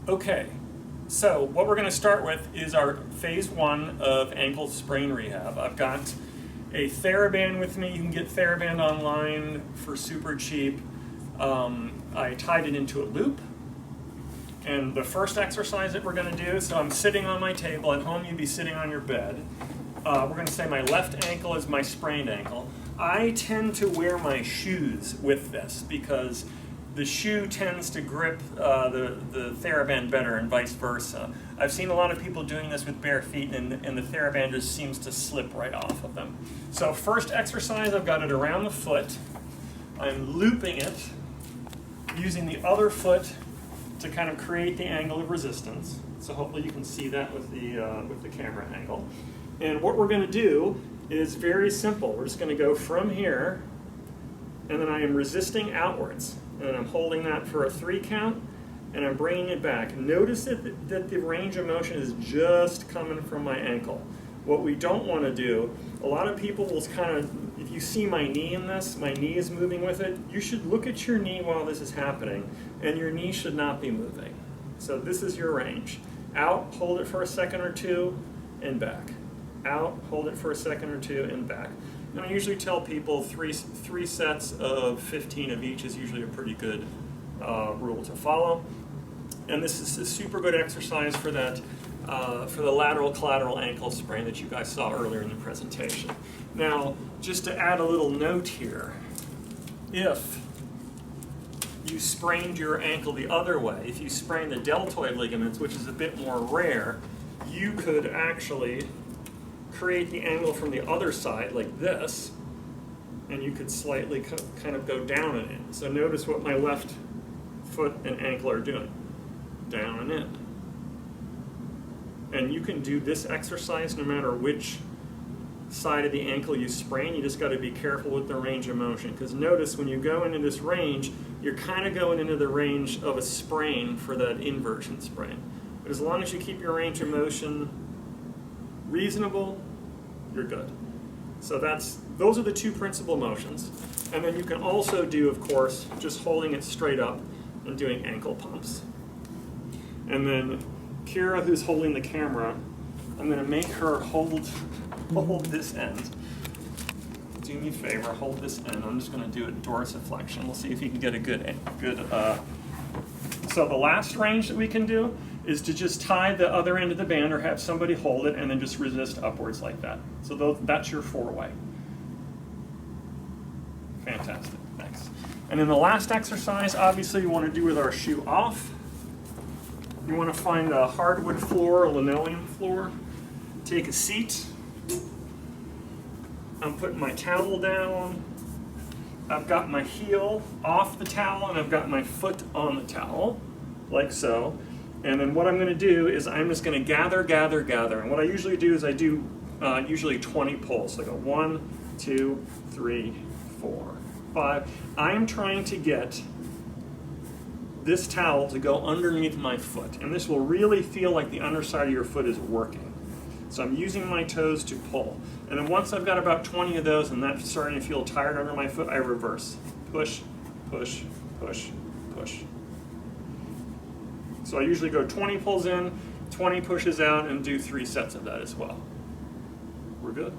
Okay, so what we're going to start with is our phase 1 of ankle sprain rehab. I've got a TheraBand with me. You can get TheraBand online for super cheap. I tied it into a loop. And the first exercise that we're going to do, so I'm sitting on my table. At home, you'd be sitting on your bed. We're going to say my left ankle is my sprained ankle. I tend to wear my shoes with this because the shoe tends to grip the TheraBand better and vice versa. I've seen a lot of people doing this with bare feet, and the TheraBand just seems to slip right off of them. So first exercise, I've got it around the foot. I'm looping it using the other foot to kind of create the angle of resistance. So hopefully you can see that with the camera angle. And what we're going to do is very simple. We're just going to go from here, and then I am resisting outwards. And I'm holding that for a 3 count, and I'm bringing it back. Notice that the range of motion is just coming from my ankle. What we don't want to do, a lot of people will kind of, if you see my knee in this, my knee is moving with it, you should look at your knee while this is happening, and your knee should not be moving. So this is your range. Out, hold it for a second or two, and back. Out, hold it for a second or two, and back. And I usually tell people three sets of 15 of each is usually a pretty good rule to follow. And this is a super good exercise for that, for the lateral collateral ankle sprain that you guys saw earlier in the presentation. Now, just to add a little note here, if you sprained your ankle the other way, if you sprained the deltoid ligaments, which is a bit more rare, you could actually create the angle from the other side like this, and you could slightly kind of go down and in. So notice what my left foot and ankle are doing, down and in. And you can do this exercise no matter which side of the ankle you sprain. You just got to be careful with the range of motion, because notice when you go into this range, you're kind of going into the range of a sprain for that inversion sprain. But as long as you keep your range of motion reasonable, you're good. So those are the 2 principal motions. And then you can also do, of course, just holding it straight up and doing ankle pumps. And then Kira, who's holding the camera, I'm going to make her hold this end. Do me a favor, hold this end. I'm just going to do a dorsiflexion. We'll see if you can get a good. So the last range that we can do is to just tie the other end of the band or have somebody hold it and then just resist upwards like that. So that's your 4-way. Fantastic, thanks. And then the last exercise, obviously you want to do with our shoe off. You want to find a hardwood floor, a linoleum floor. Take a seat. I'm putting my towel down. I've got my heel off the towel and I've got my foot on the towel, like so. And then what I'm going to do is I'm just going to gather. And what I usually do is I do usually 20 pulls. So I go 1, 2, 3, 4, 5. I'm trying to get this towel to go underneath my foot. And this will really feel like the underside of your foot is working. So I'm using my toes to pull. And then once I've got about 20 of those and that's starting to feel tired under my foot, I reverse. Push, push, push, push. So I usually go 20 pulls in, 20 pushes out, and do 3 sets of that as well. We're good.